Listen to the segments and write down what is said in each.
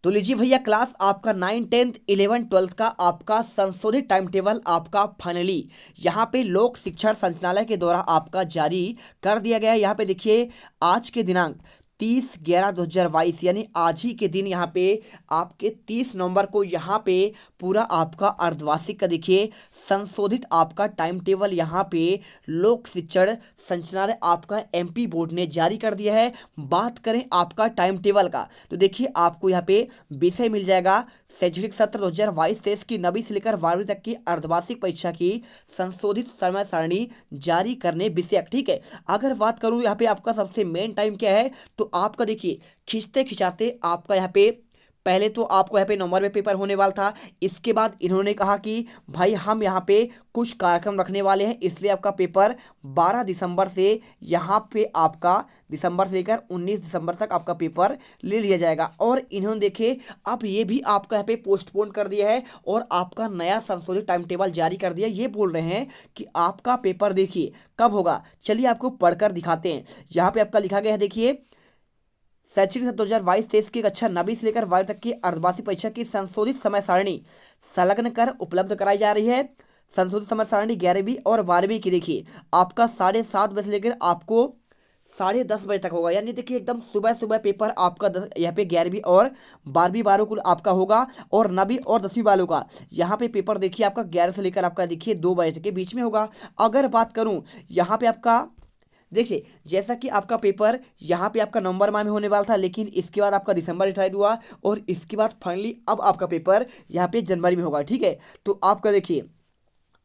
तो लीजिए भैया क्लास आपका 9 10th 11 12 का आपका संशोधित टाइम टेबल आपका फाइनली यहाँ पे लोक शिक्षण संचालय के द्वारा आपका जारी कर दिया गया है। यहाँ पे देखिए आज के दिनांक 30/11/2022 यानी आज ही के दिन यहाँ पे आपके 30 नवंबर को यहाँ पे पूरा आपका अर्धवार्षिक का देखिए संशोधित आपका टाइम टेबल यहाँ पे लोक शिक्षण संचालय आपका एमपी बोर्ड ने जारी कर दिया है। बात करें आपका टाइम टेबल का तो देखिए आपको यहाँ पे विषय मिल जाएगा शैक्षणिक सत्र 2022-23 की 9वीं से लेकर 12वीं तक की अर्धवार्षिक परीक्षा की संशोधित समय सारणी जारी करने विषयक। ठीक है, अगर बात करूं यहाँ पे आपका सबसे मेन टाइम क्या है तो आपका देखिए खींचते खिंचाते आपका यहाँ पे पहले तो आपको यहाँ पे नवंबर में पेपर होने वाला था। इसके बाद इन्होंने कहा कि भाई हम यहाँ पे कुछ कार्यक्रम रखने वाले हैं, इसलिए आपका पेपर 12 दिसंबर से यहाँ पे आपका दिसंबर से लेकर 19 दिसंबर तक आपका पेपर ले लिया जाएगा। और इन्होंने देखे अब ये भी आपका यहाँ पे पोस्टपोन कर दिया है और आपका नया संशोधित टाइम टेबल जारी कर दिया। ये बोल रहे हैं कि आपका पेपर देखिए कब होगा, चलिए आपको पढ़कर दिखाते हैं। यहाँ पे आपका लिखा गया है देखिए शैक्षणिक सत्र 2022-23 की कक्षा 9वीं से लेकर 12वीं तक की अर्धवार्षिक परीक्षा की संशोधित समय सारणी संलग्न कर उपलब्ध कराई जा रही है। संशोधित समय सारणी 11वीं और 12वीं की देखिए आपका 7:30 बजे से लेकर आपको 10:30 बजे तक होगा। यानी देखिए एकदम सुबह सुबह पेपर आपका यहाँ पे 11वीं और 12वीं वालों को आपका होगा और 9वीं और 10वीं वालों का यहाँ पे पेपर देखिए आपका 11 से लेकर आपका देखिए 2 बजे तक के बीच में होगा। अगर बात करूँ यहाँ पे आपका देखिए जैसा कि आपका पेपर यहाँ पे आपका नवंबर माह में होने वाला था, लेकिन इसके बाद आपका दिसंबर डिसाइड हुआ और इसके बाद फाइनली अब आपका पेपर यहाँ पे जनवरी में होगा। ठीक है, तो आपका देखिए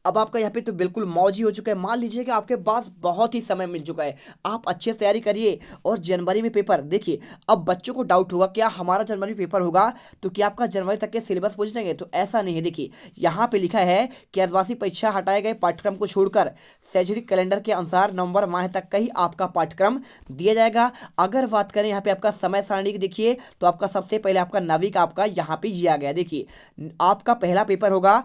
अब आपका यहाँ पे तो बिल्कुल मौज ही हो चुका है। मान लीजिए कि आपके पास बहुत ही समय मिल चुका है, आप अच्छे से तैयारी करिए और जनवरी में पेपर देखिए। अब बच्चों को डाउट होगा क्या हमारा जनवरी में पेपर होगा तो क्या आपका जनवरी तक के सिलेबस पूछ जाएंगे, तो ऐसा नहीं है। देखिए यहाँ पे लिखा है कि अर्धवार्षिक परीक्षा हटाए गए पाठ्यक्रम को छोड़कर शैक्षणिक कैलेंडर के अनुसार नवंबर माह तक का ही आपका पाठ्यक्रम दिया जाएगा। अगर बात करें यहाँ पे आपका समय सारणी की देखिए तो आपका सबसे पहले आपका 9वीं का आपका यहाँ पे दिया गया। देखिए आपका पहला पेपर होगा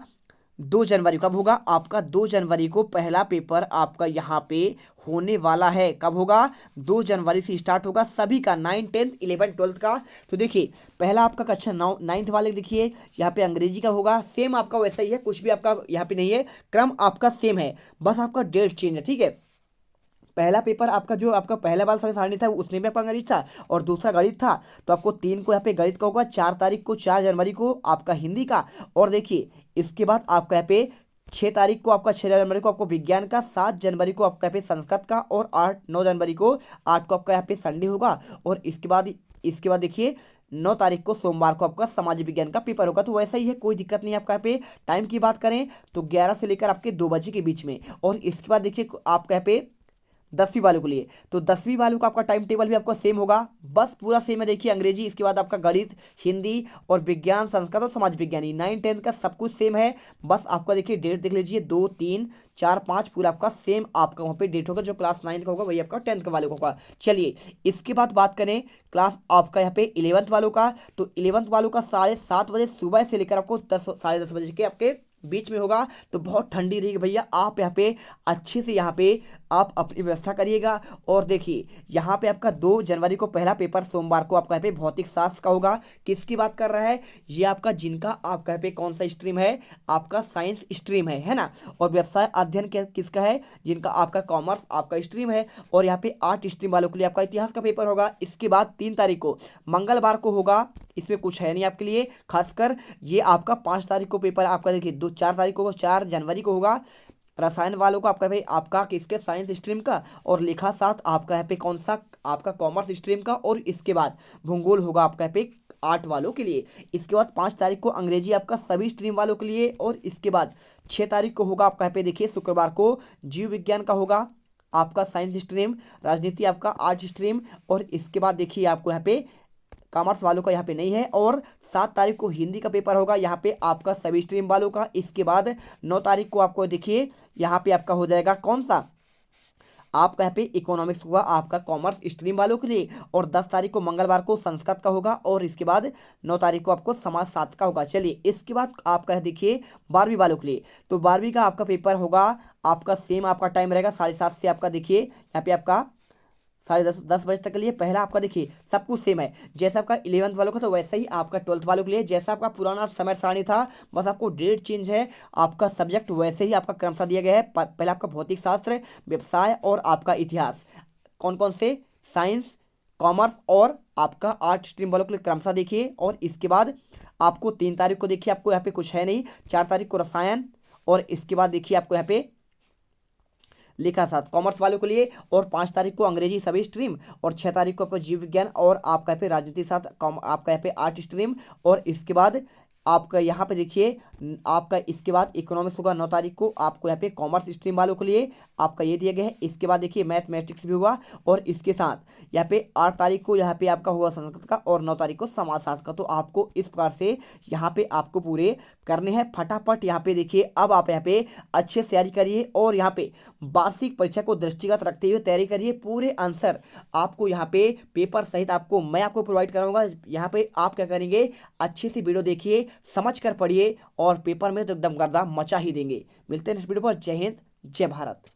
2 जनवरी। कब होगा आपका 2 जनवरी को पहला पेपर आपका यहाँ पे होने वाला है। कब होगा 2 जनवरी से स्टार्ट होगा सभी का 9 10th 11 12 का। तो देखिए पहला आपका कक्षा 9th वाले देखिए यहाँ पे अंग्रेजी का होगा, सेम आपका वैसा ही है, कुछ भी आपका यहाँ पे नहीं है, क्रम आपका सेम है, बस आपका डेट चेंज है। ठीक है, पहला पेपर आपका जो आपका पहला वाला समय सारणी था उसमें भी आपका अंग्रेजी था और दूसरा गणित था। तो आपको 3 को यहाँ पे गणित का होगा, 4 तारीख को 4 जनवरी को आपका हिंदी का, और देखिए इसके बाद आपका यहाँ पे 6 तारीख को आपका 6 जनवरी को आपको विज्ञान का, 7 जनवरी को आपका यहाँ पे संस्कृत का और 9 जनवरी को 8 को आपका यहाँ पे संडे होगा। और इसके बाद देखिए 9 तारीख को सोमवार को आपका सामाजिक विज्ञान का पेपर होगा। तो वैसा ही है, कोई दिक्कत नहीं है। आपका यहाँ पे टाइम की बात करें तो 11 से लेकर आपके 2 बजे के बीच में। और इसके बाद देखिए आपका यहाँ पे 10वीं वालों के लिए तो 10वीं वालों का आपका टाइम टेबल भी आपका सेम होगा, बस पूरा सेम है। देखिए अंग्रेजी, इसके बाद आपका गणित, हिंदी और विज्ञान, संस्कृत और समाज विज्ञान 9 10 का सब कुछ सेम है। बस आपका देखिए डेट देख लीजिए 2 3 4 5 पूरा आपका सेम आपका वहाँ पे डेट होगा। जो क्लास 9 का होगा वही आपका 10th का वालों का होगा। चलिए इसके बाद बात करें क्लास आपका यहाँ पे 11th वालों का, तो 11th वालों का 7:30 बजे सुबह से लेकर आपको 10 बजे के आपके बीच में होगा। तो बहुत ठंडी रहेगी भैया, आप यहाँ पे अच्छे से यहाँ पे आप अपनी व्यवस्था करिएगा। और देखिए यहाँ पे आपका 2 जनवरी को पहला पेपर सोमवार को आपका यहाँ पे भौतिक शास्त्र का होगा। किसकी बात कर रहा है ये आपका, जिनका आपका यहाँ पे कौन सा स्ट्रीम है, आपका साइंस स्ट्रीम है ना। और व्यवसाय अध्ययन किसका है, जिनका आपका कॉमर्स आपका स्ट्रीम है। और यहाँ पे 8 स्ट्रीम वालों के लिए आपका इतिहास का पेपर होगा। इसके बाद 3 तारीख को मंगलवार को होगा, इसमें कुछ है नहीं आपके लिए खासकर। ये आपका 5 तारीख को पेपर आपका देखिए 4 तारीख को 4 जनवरी को होगा रसायन वालों का आपका भाई आपका किसके साइंस स्ट्रीम का, और लेखा साथ आपका यहाँ पे कौन सा आपका कॉमर्स स्ट्रीम का। और इसके बाद भूगोल होगा आपका यहाँ पे 8 वालों के लिए। इसके बाद 5 तारीख को अंग्रेजी आपका सभी स्ट्रीम वालों के लिए। और इसके बाद 6 तारीख को होगा आपका यहाँ पे देखिए शुक्रवार को जीव विज्ञान का होगा आपका साइंस स्ट्रीम, राजनीति आपका आर्ट स्ट्रीम। और इसके बाद देखिए आपको यहाँ पे कॉमर्स वालों का यहाँ पे नहीं है। और 7 तारीख को हिंदी का पेपर होगा यहाँ पे आपका सभी स्ट्रीम वालों का। इसके बाद 9 तारीख को आपको देखिए यहाँ पे आपका हो जाएगा कौन सा, आपका यहाँ पे इकोनॉमिक्स होगा आपका कॉमर्स स्ट्रीम वालों के लिए। और 10 तारीख को मंगलवार को संस्कृत का होगा। और इसके बाद 9 तारीख को आपको समाज शास्त्र का होगा। चलिए इसके बाद आपका देखिए 12वीं वालों के लिए, तो 12वीं का आपका पेपर होगा आपका सेम आपका टाइम रहेगा 7:30 से आपका देखिए यहाँ पे आपका 10:30 बजे तक के लिए। पहला आपका देखिए सब कुछ सेम है, जैसा आपका 11th वालों का तो वैसे ही आपका 12th वालों के लिए जैसा आपका पुराना समय सारणी था, बस आपको डेट चेंज है। आपका सब्जेक्ट वैसे ही आपका क्रमशः दिया गया है। पहले आपका भौतिक शास्त्र, व्यवसाय और आपका इतिहास, कौन कौन से, साइंस, कॉमर्स और आपका आर्ट स्ट्रीम वालों के लिए क्रमशः देखिए। और इसके बाद आपको 3 तारीख को देखिए आपको यहाँ पे कुछ है नहीं, 4 तारीख को रसायन, और इसके बाद देखिए आपको यहाँ पे लिखा साथ कॉमर्स वालों के लिए, और 5 तारीख को अंग्रेजी सभी स्ट्रीम, और 6 तारीख को आपका जीव विज्ञान और आपका यहाँ पे राजनीति साथ आपका यहाँ पे आर्ट स्ट्रीम। और इसके बाद आपका यहाँ पे देखिए आपका इसके बाद इकोनॉमिक्स होगा 9 तारीख को आपको यहाँ पे कॉमर्स स्ट्रीम वालों के लिए आपका ये दिया गया है। इसके बाद देखिए मैथमेटिक्स भी होगा, और इसके साथ यहाँ पे 8 तारीख को यहाँ पे आपका होगा संस्कृत का, और 9 तारीख को समाजशास्त्र का। तो आपको इस प्रकार से यहाँ पे आपको पूरे करने हैं फटाफट। यहाँ पे देखिए अब आप यहाँ पे अच्छे से तैयारी करिए, और यहाँ पे वार्षिक परीक्षा को दृष्टिगत रखते हुए तैयारी करिए। पूरे आंसर आपको यहाँ पे पेपर सहित मैं आपको प्रोवाइड कराऊंगा। यहाँ पे आप क्या करेंगे, अच्छे से वीडियो देखिए, समझ कर पढ़िए, और पेपर में तो एकदम गर्दा मचा ही देंगे। मिलते हैं इस वीडियो पर। जय हिंद, जय भारत।